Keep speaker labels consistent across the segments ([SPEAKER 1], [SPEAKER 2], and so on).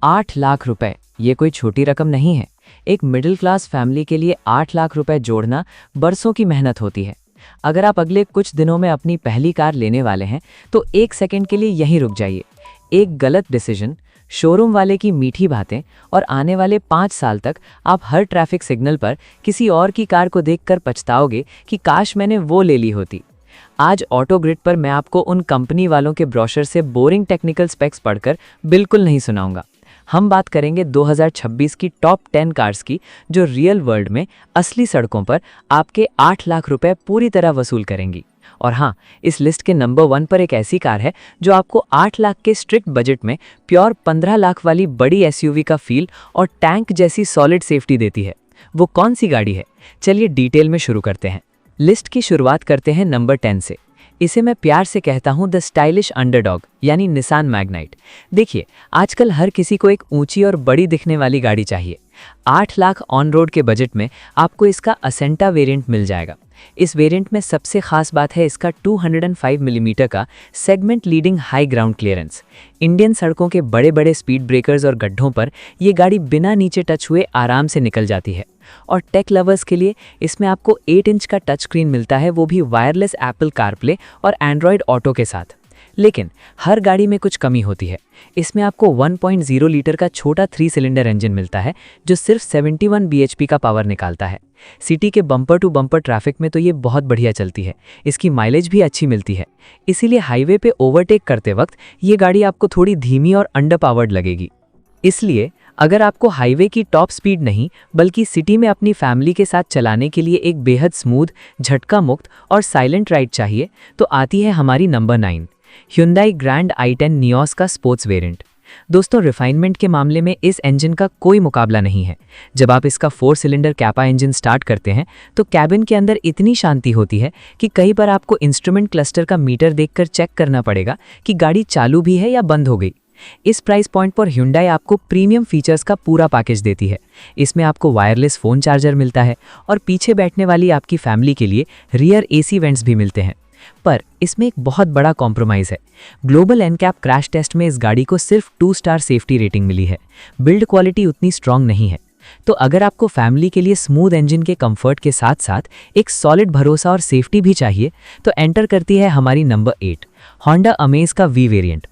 [SPEAKER 1] 8 लाख रुपए, ये कोई छोटी रकम नहीं है। एक मिडिल क्लास फैमिली के लिए 8 लाख रुपए जोड़ना बरसों की मेहनत होती है। अगर आप अगले कुछ दिनों में अपनी पहली कार लेने वाले हैं तो एक सेकंड के लिए यहीं रुक जाइए। एक गलत डिसीजन, शोरूम वाले की मीठी बातें और आने वाले 5 साल तक आप हर ट्रैफिक सिग्नल पर किसी और की कार को देखकर पछताओगे कि काश मैंने वो ले ली होती। आज ऑटो ग्रिड पर मैं आपको उन कंपनी वालों के ब्रोशर से बोरिंग टेक्निकल स्पेक्स पढ़कर बिल्कुल नहीं सुनाऊंगा। हम बात करेंगे 2026 की टॉप 10 कार्स की, जो रियल वर्ल्ड में असली सड़कों पर आपके 8 लाख रुपए पूरी तरह वसूल करेंगी। और हाँ, इस लिस्ट के नंबर 1 पर एक ऐसी कार है जो आपको 8 लाख के स्ट्रिक्ट बजट में प्योर 15 लाख वाली बड़ी एसयूवी का फील और टैंक जैसी सॉलिड सेफ्टी देती है। वो कौन सी गाड़ी है? चलिए डिटेल में शुरू करते हैं। लिस्ट की शुरुआत करते हैं नंबर 10 से। इसे मैं प्यार से कहता हूं द स्टाइलिश अंडरडॉग, यानी निसान मैग्नाइट। देखिए, आजकल हर किसी को एक ऊंची और बड़ी दिखने वाली गाड़ी चाहिए। 8 लाख ऑन रोड के बजट में आपको इसका असेंटा वेरिएंट मिल जाएगा। इस वेरिएंट में सबसे खास बात है इसका 205 मिलीमीटर का segment leading high ground clearance. Indian सड़कों के बड़े बड़े स्पीड ब्रेकर्स और गड्ढों पर ये गाड़ी बिना नीचे टच हुए आराम से निकल जाती है। और टेक लवर्स के लिए इसमें आपको 8 इंच का टच स्क्रीन मिलता है, वो भी वायरलेस एप्पल कारप्ले और एंड्रॉयड ऑटो के साथ। लेकिन हर गाड़ी में कुछ कमी होती है। इसमें आपको 1.0 लीटर का छोटा 3 सिलेंडर इंजन मिलता है जो सिर्फ 71 bhp का पावर निकालता है। सिटी के बम्पर टू बम्पर ट्रैफिक में तो ये बहुत बढ़िया चलती है। इसकी माइलेज भी अच्छी मिलती है, इसीलिए हाईवे पे ओवरटेक करते वक्त ये गाड़ी आपको थोड़ी धीमी और अंडर पावर्ड लगेगी। इसलिए अगर आपको हाईवे की टॉप स्पीड नहीं बल्कि सिटी में अपनी फैमिली के साथ चलाने के लिए एक बेहद स्मूथ, झटका मुक्त और साइलेंट राइड चाहिए तो आती है हमारी number 9, Hyundai grand i10 Nios का स्पोर्ट्स वेरिएंट। दोस्तों, रिफाइनमेंट के मामले में इस इंजन का कोई मुकाबला नहीं है। जब आप इसका 4 सिलेंडर कैपा इंजन स्टार्ट करते हैं तो कैबिन के अंदर इतनी शांति होती है कि कई बार आपको इंस्ट्रूमेंट क्लस्टर का मीटर देखकर चेक करना पड़ेगा कि गाड़ी चालू भी है या बंद हो गई। इस प्राइस पॉइंट पर Hyundai आपको प्रीमियम फीचर्स का पूरा पैकेज देती है। इसमें आपको वायरलेस फ़ोन चार्जर मिलता है और पीछे बैठने वाली आपकी फैमिली के लिए रियर एसी वेंट्स भी मिलते हैं। पर इसमें एक बहुत बड़ा कॉम्प्रोमाइज़ है। ग्लोबल एनकैप क्रैश टेस्ट में इस गाड़ी को सिर्फ 2 स्टार सेफ्टी रेटिंग मिली है। बिल्ड क्वालिटी उतनी स्ट्रांग नहीं है। तो अगर आपको फैमिली के लिए स्मूथ इंजन के कंफर्ट के साथ साथ एक सॉलिड भरोसा और सेफ्टी भी चाहिए तो एंटर करती है हमारी नंबर 8, होंडा अमेज का वी वेरिएंट।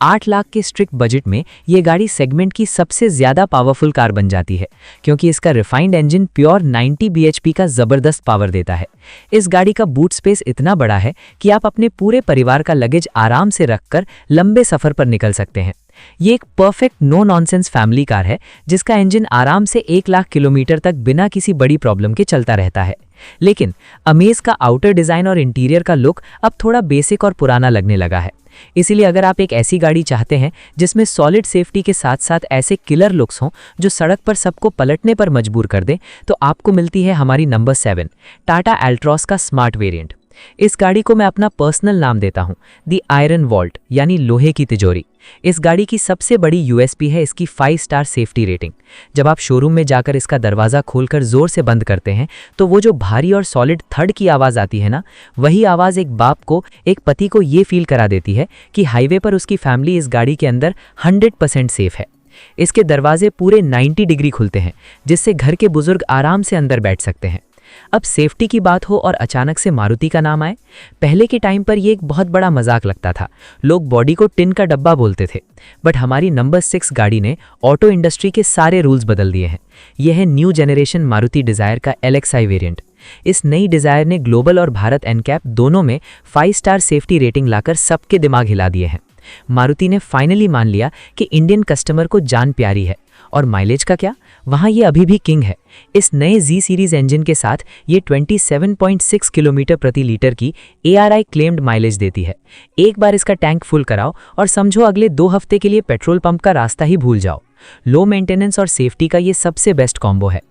[SPEAKER 1] 8 लाख के स्ट्रिक्ट बजट में ये गाड़ी सेगमेंट की सबसे ज़्यादा पावरफुल कार बन जाती है, क्योंकि इसका रिफाइंड इंजन प्योर 90 bhp का ज़बरदस्त पावर देता है। इस गाड़ी का बूट स्पेस इतना बड़ा है कि आप अपने पूरे परिवार का लगेज आराम से रखकर लंबे सफ़र पर निकल सकते हैं। ये एक perfect no nonsense family car है जिसका इंजन आराम से 1 लाख किलोमीटर तक बिना किसी बड़ी प्रॉब्लम के चलता रहता है। लेकिन अमेज का आउटर डिज़ाइन और इंटीरियर का लुक अब थोड़ा बेसिक और पुराना लगने लगा है। इसीलिए अगर आप एक ऐसी गाड़ी चाहते हैं जिसमें सॉलिड सेफ्टी के साथ साथ ऐसे किलर लुक्स हों जो सड़क पर सबको पलटने पर मजबूर कर दें, तो आपको मिलती है हमारी नंबर 7, टाटा एल्ट्रॉस का स्मार्ट वेरिएंट। इस गाड़ी को मैं अपना पर्सनल नाम देता हूं, दी आयरन वॉल्ट, यानी लोहे की तिजोरी। इस गाड़ी की सबसे बड़ी यूएसपी है इसकी 5 स्टार सेफ्टी रेटिंग। जब आप शोरूम में जाकर इसका दरवाज़ा खोलकर ज़ोर से बंद करते हैं तो वो जो भारी और सॉलिड थड की आवाज़ आती है ना, वही आवाज़ एक बाप को, एक पति को ये फील करा देती है कि हाईवे पर उसकी फैमिली इस गाड़ी के अंदर 100% सेफ है। इसके दरवाजे पूरे 90 डिग्री खुलते हैं जिससे घर के बुजुर्ग आराम से अंदर बैठ सकते हैं। अब सेफ्टी की बात हो और अचानक से मारुति का नाम आए, पहले के टाइम पर ये एक बहुत बड़ा मजाक लगता था। लोग बॉडी को टिन का डब्बा बोलते थे। बट हमारी नंबर 6 गाड़ी ने ऑटो इंडस्ट्री के सारे रूल्स बदल दिए हैं। यह है न्यू जनरेशन मारुति डिज़ायर का LXi वेरिएंट। इस नई डिज़ायर ने ग्लोबल और भारत एनकैप दोनों में 5 स्टार सेफ्टी रेटिंग लाकर सबके दिमाग हिला दिए हैं। मारुति ने फाइनली मान लिया कि इंडियन कस्टमर को जान प्यारी है। और माइलेज का क्या, वहाँ ये अभी भी किंग है। इस नए Z सीरीज इंजन के साथ ये 27.6 किलोमीटर प्रति लीटर की ARI क्लेम्ड माइलेज देती है। एक बार इसका टैंक फुल कराओ और समझो अगले 2 हफ्ते के लिए पेट्रोल पंप का रास्ता ही भूल जाओ। लो मेंटेनेंस और सेफ्टी का ये सबसे बेस्ट कॉम्बो है।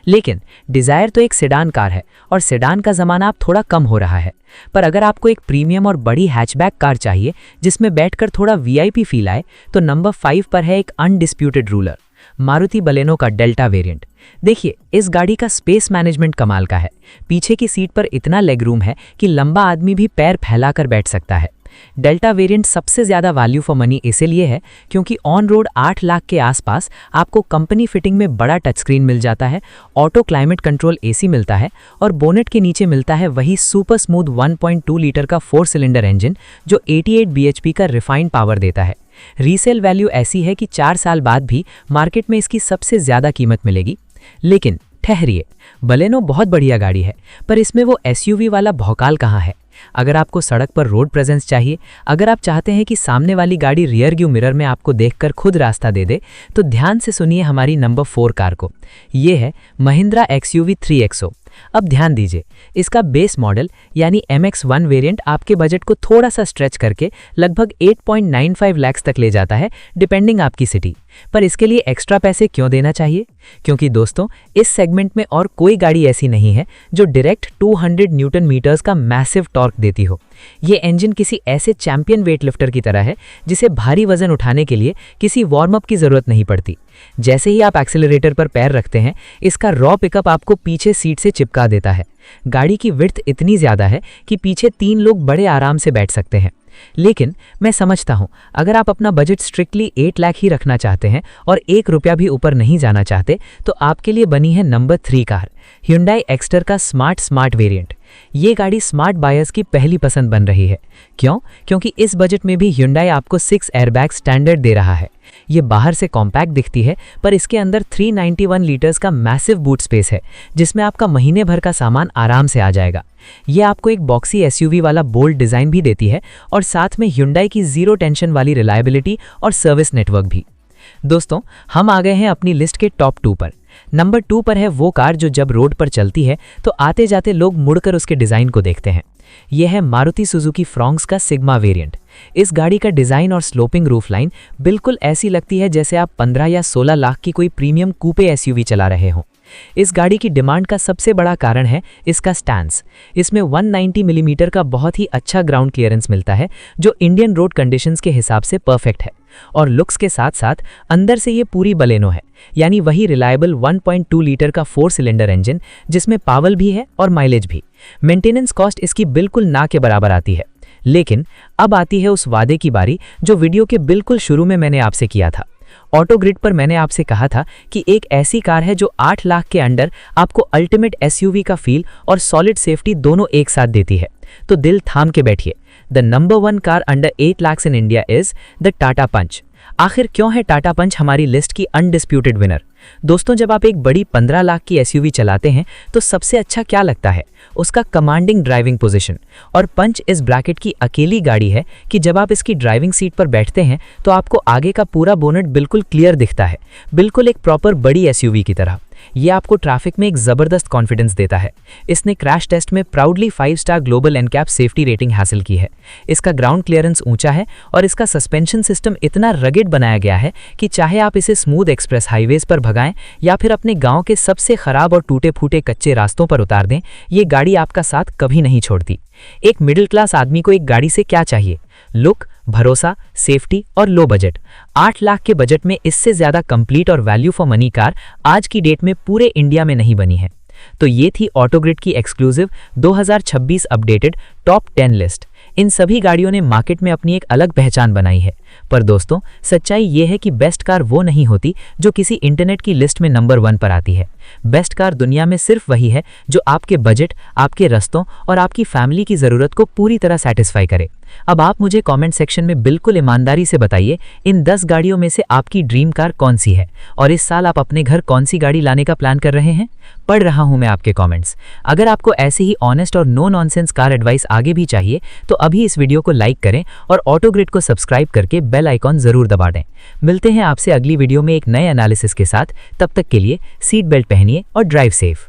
[SPEAKER 1] लेकिन डिज़ायर तो एक सेडान कार है और सेडान का ज़माना अब थोड़ा कम हो रहा है। पर अगर आपको एक प्रीमियम और बड़ी हैचबैक कार चाहिए जिसमें बैठकर थोड़ा VIP फील आए तो नंबर 5 पर है एक अनडिस्प्यूटेड रूलर, मारुति बलेनो का डेल्टा वेरिएंट। देखिए, इस गाड़ी का स्पेस मैनेजमेंट कमाल का है। पीछे की सीट पर इतना लेग रूम है कि लंबा आदमी भी पैर फैलाकर बैठ सकता है।
[SPEAKER 2] डेल्टा वेरिएंट सबसे ज़्यादा वैल्यू फॉर मनी इसीलिए है क्योंकि ऑन रोड 8 लाख के आसपास आपको कंपनी फिटिंग में बड़ा टच स्क्रीन मिल जाता है, ऑटो क्लाइमेट कंट्रोल एसी मिलता है और बोनेट के नीचे मिलता है वही सुपर स्मूथ 1.2 लीटर का 4 सिलेंडर इंजन जो 88 bhp का रिफाइंड पावर देता है। रीसेल वैल्यू ऐसी है कि 4 साल बाद भी मार्केट में इसकी सबसे ज़्यादा कीमत मिलेगी। लेकिन ठहरिए, बलेनो बहुत बढ़िया गाड़ी है, पर इसमें वो एसयूवी वाला भौकाल कहाँ है? अगर आपको सड़क पर रोड प्रेजेंस चाहिए, अगर आप चाहते हैं कि सामने वाली गाड़ी रियर व्यू मिरर में आपको देखकर खुद रास्ता दे दे, तो ध्यान से सुनिए हमारी नंबर 4 कार को। ये है महिंद्रा XUV 3XO। अब ध्यान दीजिए, इसका बेस मॉडल यानी MX1 वेरिएंट आपके बजट को थोड़ा सा स्ट्रेच करके लगभग 8.95 लाख तक ले जाता है, डिपेंडिंग आपकी सिटी। पर इसके लिए एक्स्ट्रा पैसे क्यों देना चाहिए? क्योंकि दोस्तों, इस सेगमेंट में और कोई गाड़ी ऐसी नहीं है जो डायरेक्ट 200 न्यूटन मीटर्स का मैसिव टॉर्क देती हो। ये इंजन किसी ऐसे चैंपियन वेट लिफ्टर की तरह है जिसे भारी वजन उठाने के लिए किसी वार्म अप की जरूरत नहीं पड़ती। जैसे ही आप एक्सेलरेटर पर पैर रखते हैं, इसका रॉ पिकअप आपको पीछे सीट से चिपका देता है। गाड़ी की विड्थ इतनी ज़्यादा है कि पीछे 3 लोग बड़े आराम से बैठ सकते हैं। लेकिन मैं समझता हूं, अगर आप अपना बजट स्ट्रिक्टली 8 लाख ही रखना चाहते हैं और 1 रुपया भी ऊपर नहीं जाना चाहते, तो आपके लिए बनी है नंबर 3 कार, Hyundai Exter का स्मार्ट वेरिएंट। ये गाड़ी स्मार्ट बायर्स की पहली पसंद बन रही है। क्यों? क्योंकि इस बजट में भी Hyundai आपको 6 एयरबैग स्टैंडर्ड दे रहा है। ये बाहर से कॉम्पैक्ट दिखती है, पर इसके अंदर 391 लीटर्स का मैसिव बूट स्पेस है, जिसमें आपका महीने भर का सामान आराम से आ जाएगा। ये आपको एक बॉक्सी एसयूवी वाला बोल्ड डिज़ाइन भी देती है और साथ में Hyundai की जीरो टेंशन वाली रिलायबिलिटी और सर्विस नेटवर्क भी। दोस्तों, हम आ गए हैं अपनी लिस्ट के टॉप 2 पर। नंबर 2 पर है वो कार जो जब रोड पर चलती है तो आते जाते लोग मुड़कर उसके डिज़ाइन को देखते हैं। यह है मारुति सुजुकी फ्रॉन्क्स का सिग्मा वेरिएंट। इस गाड़ी का डिज़ाइन और स्लोपिंग रूफ लाइन बिल्कुल ऐसी लगती है जैसे आप 15 या 16 लाख की कोई प्रीमियम कूपे एसयूवी चला रहे हों। इस गाड़ी की डिमांड का सबसे बड़ा कारण है इसका स्टैंस। इसमें 190 मिलीमीटर का बहुत ही अच्छा ग्राउंड क्लियरेंस मिलता है, जो इंडियन रोड कंडीशंस के हिसाब से परफेक्ट है। और लुक्स के साथ साथ अंदर से ये पूरी बलेनो है, यानी वही रिलायबल 1.2 लीटर का 4 सिलेंडर इंजन जिसमें पावर भी है और माइलेज भी। मेंटेनेंस कॉस्ट इसकी बिल्कुल ना के बराबर आती है। लेकिन अब आती है उस वादे की बारी जो वीडियो के बिल्कुल शुरू में मैंने आपसे किया था। ऑटो ग्रिड पर मैंने आपसे कहा था कि एक ऐसी कार है जो 8 लाख के अंडर आपको अल्टीमेट एसयूवी का फील और सॉलिड सेफ्टी दोनों एक साथ देती है। तो दिल थाम के बैठिए, the number 1 car under 8 lakhs in India is the Tata Punch. आखिर क्यों है टाटा पंच हमारी लिस्ट की अनडिस्प्यूटेड विनर? दोस्तों, जब आप एक बड़ी 15 लाख की एसयूवी चलाते हैं तो सबसे अच्छा क्या लगता है? उसका कमांडिंग ड्राइविंग पोजीशन। और पंच इस ब्रैकेट की अकेली गाड़ी है कि जब आप इसकी ड्राइविंग सीट पर बैठते हैं तो आपको आगे का पूरा बोनेट बिल्कुल क्लियर दिखता है, बिल्कुल एक प्रॉपर बड़ी एसयूवी की तरह। ये आपको ट्रैफिक में एक ज़बरदस्त कॉन्फिडेंस देता है। इसने क्रैश टेस्ट में proudly 5 star global NCAP safety rating हासिल की है। इसका ग्राउंड क्लियरेंस ऊंचा है और इसका सस्पेंशन सिस्टम इतना रगेड बनाया गया है कि चाहे आप इसे स्मूथ एक्सप्रेस हाईवेज पर भगाएं या फिर अपने गांव के सबसे खराब और टूटे फूटे कच्चे रास्तों पर उतार दें, ये गाड़ी आपका साथ कभी नहीं छोड़ती। एक मिडिल क्लास आदमी को एक गाड़ी से क्या चाहिए? लुक, भरोसा, सेफ्टी और लो बजट। 8 लाख के बजट में इससे ज़्यादा कंप्लीट और वैल्यू फॉर मनी कार आज की डेट में पूरे इंडिया में नहीं बनी है। तो ये थी ऑटोग्रिड की एक्सक्लूसिव 2026 अपडेटेड टॉप 10 लिस्ट। इन सभी गाड़ियों ने मार्केट में अपनी एक अलग पहचान बनाई है। पर दोस्तों, सच्चाई ये है कि बेस्ट कार वो नहीं होती जो किसी इंटरनेट की लिस्ट में नंबर 1 पर आती है। बेस्ट कार दुनिया में सिर्फ वही है जो आपके बजट, आपके रास्तों और आपकी फैमिली की ज़रूरत को पूरी तरह सेटिस्फाई करे। अब आप मुझे कमेंट सेक्शन में बिल्कुल ईमानदारी से बताइए, इन 10 गाड़ियों में से आपकी ड्रीम कार कौन सी है और इस साल आप अपने घर कौन सी गाड़ी लाने का प्लान कर रहे हैं? पढ़ रहा हूं मैं आपके कमेंट्स। अगर आपको ऐसे ही ऑनेस्ट और नो नॉनसेंस कार एडवाइस आगे भी चाहिए तो अभी इस वीडियो को लाइक करें और ऑटोग्रिड को सब्सक्राइब करके बेल आइकॉन जरूर दबा दें। मिलते हैं आपसे अगली वीडियो में एक नए एनालिसिस के साथ। तब तक के लिए सीट बेल्ट पहनिए और ड्राइव सेफ।